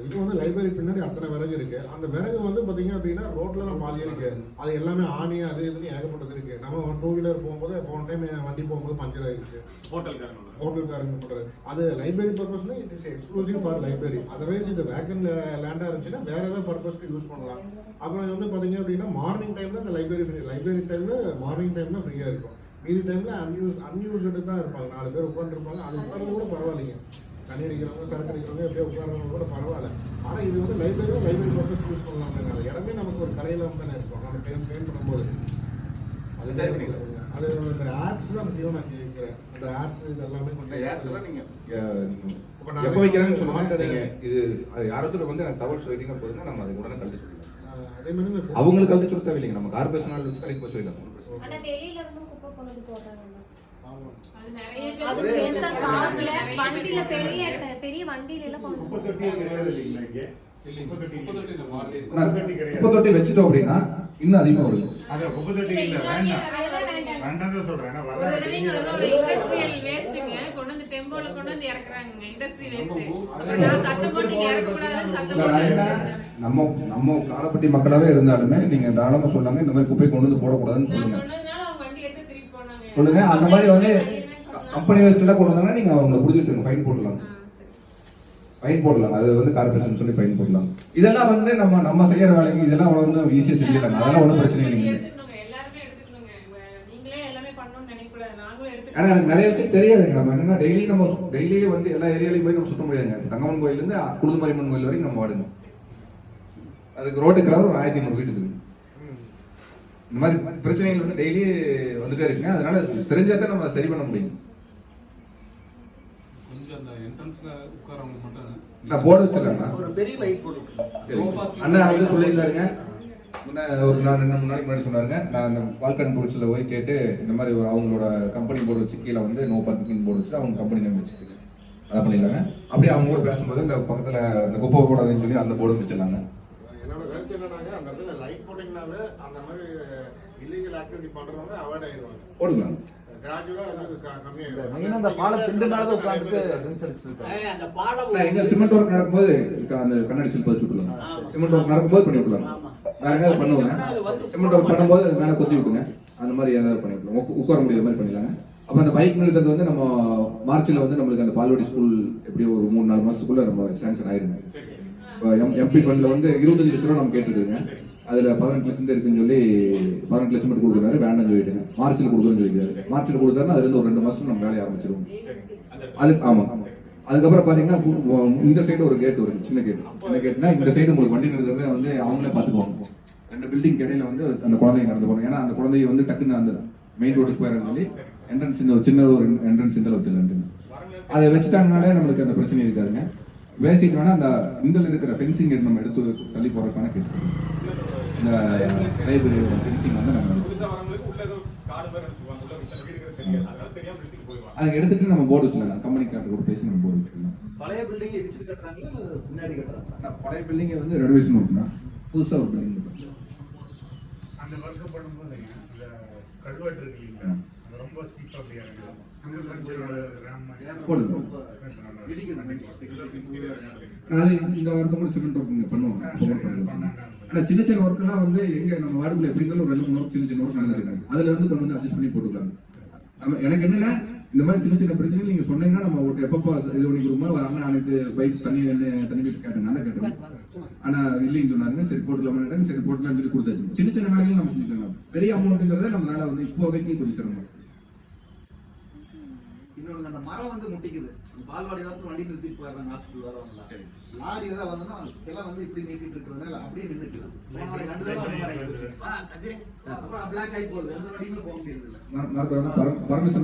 இது வந்து லைப்ரரி பின்னாடி அத்தனை விறகு இருக்கு. அந்த விறகு வந்து பாத்தீங்க அப்படின்னா ரோட்ல தான் பாதி இருக்கு. அது எல்லாமே ஆணி அது இதுன்னு ஏகப்பட்டது இருக்கு. நம்ம டூ வீலர் போகும்போது போன டைம் வண்டி போகும்போது பஞ்சர் ஆயிருக்கு. ஹோட்டல்காரங்க பண்றது அது லைப்ரரி பர்பஸ்ல it is exclusive for library. Otherwise இது வேக்கன் லேண்டா இருந்துச்சுன்னா வேற ஏதாவது பர்பஸ்க்கு யூஸ் பண்ணலாம். அப்புறம் வந்து பாத்தீங்க அப்படின்னா மார்னிங் டைம்ல இந்த லைப்ரரி டைம்ல மார்னிங் டைம்ல ஃப்ரீயா இருக்கும். மீதி டைம்ல அன்யூஸ்டு தான் இருப்பாங்க. 4 பேர் உட்காந்துருப்பாங்க. அது உட்கார்றது கூட பரவாயில்லைங்க. தண்ணி அடிக்கிறவங்க சரக்கு அடிக்கிறவங்க எப்படியோ உட்காரவங்க கூட பரவாயில்ல. ஆனால் இது வந்து லைப்ரரி பர்பஸ் யூஸ் பண்ணலாங்க. அது இடமே நமக்கு ஒரு கலையில தானே இருக்கும். நம்ம ட்ரெயின் பண்ணும்போது அது அது இந்த ஆட்ஸ் தான் முக்கியம். நான் கேட்கிறேன் அந்த ஆட்ஸ் இது எல்லாமே கொஞ்சம் ஆட்ஸ்லாம் நீங்கள் எப்போ வைக்கிறாங்கன்னு சொல்லுவாங்க. இது யாராவது வந்து எனக்கு தகவல் சொல்லிட்டீங்கன்னா போதுங்க, நம்ம அதை உடனே கழிச்சு சொல்லிடலாம். அதே மாதிரி அவங்களுக்கு கழிச்சு கொடுத்தா இல்லைங்க, நம்ம கார்பரேஷனால் வச்சு கழிக்க போய் சொல்லிடலாம். குப்பை தொட்டி வச்சுட்டோம் அப்படின்னா இன்னும் அதிகமா வரும். நம்ம காலப்பட்டி மக்களாவே இருந்தாலுமே நீங்க தாராளமா சொல்லாங்க, இந்த மாதிரி குப்பை கொண்டு வந்து போடக்கூடாதுன்னு சொல்லுங்க. சொல்லுங்க. அந்த மாதிரி வந்து கம்பெனி வேஸ்ட் எல்லாம் கொண்டு வந்தாங்கன்னா நீங்க அவங்க புடிச்சு வச்சுருங்க, ஃபைன் போடலாம். அது வந்து கார்பரேஷன் சொல்லி ஃபைன் போடலாம். இதெல்லாம் வந்து நம்ம செய்யற வேலைக்கு இதெல்லாம் வந்து ஈஸியா செஞ்சிடலாங்க. அதெல்லாம் ஒன்றும் பிரச்சனை இல்லைங்க. ஆனா எனக்கு நிறைய விஷயம் தெரியாதுங்க. நம்ம என்னன்னா டெய்லியே வந்து எல்லா ஏரியாலையும் போய் நம்ம சுத்த முடியாதுங்க. தங்கம்மன் கோயில இருந்து குழுந்தமாரியம்மன் கோயில் வரைக்கும் நம்ம வாடுங்க. அதுக்கு ரோட்டு கிளவர் ஒரு 1500 வீடு இருக்குது. இந்த மாதிரி பிரச்சனைகள் வந்து டெய்லி வந்துட்டே இருக்குங்க. அதனால தெரிஞ்சாதான் நம்ம சரி பண்ண முடியும். நான் போர்டு வச்சிருக்கேன். ஒரு பெரிய லைட் போட்டு அண்ணா வந்து சொல்லியிருந்தாருங்க. ஒரு 2-3 நாளைக்கு முன்னாடி சொன்னாருங்க. நான் இந்த பால்கன் டூல்ஸ்ல போய் கேட்டு இந்த மாதிரி அவங்களோட கம்பெனி போர்டு வச்சு கீழே வந்து நோ பார்க்கிங் போர்டு வச்சு அவங்க கம்பெனி நேம் வச்சுக்கிட்டு அதை பண்ணிடலாங்க. அப்படியே அவங்க கூட பேசும்போது இந்த பக்கத்துல இந்த குப்பை போடாதுன்னு சொல்லி அந்த போர்டு வச்சிடலாங்க. என்னோட கருத்து என்னன்னாங்க, அந்த இடத்துல லைட் போட்டிங்கனாவே அந்த மாதிரி இல்லீகல் ஆக்டிவிட்டி பண்றவங்க அவாய்ட் ஆயிடுவாங்க. போடுங்க. சிமெண்ட் ஒர்க் நடக்கும்போது அந்த கண்ணாடி சில்ப வச்சு விட்டுலாம். சிமெண்ட் ஒர்க் நடக்கும்போது பண்ணி விடலாம். வேற ஏதாவது பண்ணுவாங்க. சிமெண்ட் ஒர்க் பண்ணும்போது அது மேல கொத்தி விட்டுங்க. அந்த மாதிரி ஏதாவது பண்ணி விடலாம். உட்கார முடியாத மாதிரி பண்ணிடலாங்க. அப்ப அந்த பைக் நிறுத்தது வந்து நம்ம மார்ச்ல வந்து நம்மளுக்கு அந்த பால்வாடி ஸ்கூல் எப்படியோ ஒரு 3-4 மாசத்துக்குள்ள நம்ம சாங்ஷன் ஆயிருங்க. எம்பி ஃபண்ட்ல வந்து 25 லட்சம் ரூபா நம்ம கேட்டுருக்குங்க. அதுல 18 லட்சம் இருக்குன்னு சொல்லி 18 லட்சம் மட்டும் கொடுக்குறாரு. வேண்டாம்னு சொல்லிட்டுங்க. மார்ச்ல கொடுக்குறேன்னு சொல்லிக்கிறாரு. மார்ச்ல கொடுத்தாருன்னா அதுல இருந்து ஒரு 2 மாசம் நம்ம வேலையை ஆரம்பிச்சிருவோம். ஆமா. அதுக்கப்புறம் பாத்தீங்கன்னா இந்த சைடு ஒரு கேட் வரும். சின்ன கேட்னா இந்த சைடு உங்களுக்கு வண்டி நிறுத்துறத வந்து அவங்களே பாத்துக்குவாங்க. 2 பில்டிங் இடையில வந்து அந்த குழந்தைங்க நடந்து போவாங்க. ஏன்னா அந்த குழந்தைய வந்து டக்குன்னு அந்த மெயின் ரோடுக்கு போயிடறது சொல்லி என்ட்ரன்ஸ் இந்த ஒரு சின்ன ஒரு என்ட்ரன்ஸ் இந்த வச்சிடலான்ட்டு அதை வச்சுட்டாங்கனாலே நம்மளுக்கு அந்த பிரச்சனை இருக்காதுங்க. பேசிக் வேணா அந்த இந்தில் இருக்கிற ஃபென்சிங் நம்ம எடுத்து தள்ளி போறதுக்கான கேட்டு இந்த லைப்ரரியோட ஃபென்சிங் வந்து நம்ம அதை எடுத்துட்டு நம்ம போர்டு வச்சுக்கலாம். கம்பெனி கார்டு கூட பேசி நம்ம போர்டு வச்சுக்கலாம். பழைய பில்டிங் இடிச்சு கட்டுறாங்களா முன்னாடி கட்டுறாங்க? பழைய பில்டிங் வந்து ரெனோவேஷன் இருக்குன்னா புதுசா ஒரு பில்டிங் அந்த ஒர்க் பண்ணும்போது அந்த கல்வெட்டு இருக்கு இல்லைங்களா, அது ரொம்ப ஸ்டீப்பா அப்படியே இருக்கு. இந்த வாரத்தை கூட சிமெண்ட் ஒர்க் பண்ணுவாங்க. ஆனா சின்ன சின்ன ஒர்க் எல்லாம் வந்து எங்க நம்ம வார்டுல எப்படி இருந்தாலும் 2-3 ஒர்க் சின்ன ஒர்க் நடந்துருக்காங்க. அதுல இருந்து கொண்டு வந்து அட்ஜஸ்ட் பண்ணி போட்டுக்கலாம். நம்ம எனக்கு என்னன்னா இந்த மாதிரி சின்ன பிரச்சனைகள் நீங்க சொன்னீங்கன்னா நம்ம எப்பப்போ இது பண்ணி கொடுக்கும்போது வராங்க. அனைத்து பைப் தண்ணி கேட்டாங்க. அதை கேட்டேன். ஆனா இல்லைன்னு சொன்னாங்க. சரி போட்டுலாம் சரி போட்டுலாம் சொல்லி கொடுத்தாச்சு. சின்ன வேலைகள் நம்ம செஞ்சுக்கலாம். பெரிய அமௌண்ட்டுங்கிறத நம்மளால வந்து இப்போ வரைக்கும் கொஞ்சம் சிரமம். இன்னொன்று அந்த மரம் வந்து முட்டிக்குது. பால்வாடி காலத்துல வண்டி நிறுத்திட்டு போயிடுறாங்க. ஹாஸ்பிட்டல் வரவங்களா சரி லாரி ஏதாவது வந்தோம்னா எல்லாம் வந்து இப்படி நீட்டிட்டு இருக்கிறதுனால அப்படியே நின்றுக்கலாம். அப்புறம் பிளாக் ஆகி போகுது. எந்த வண்டியுமே போக முடியாது.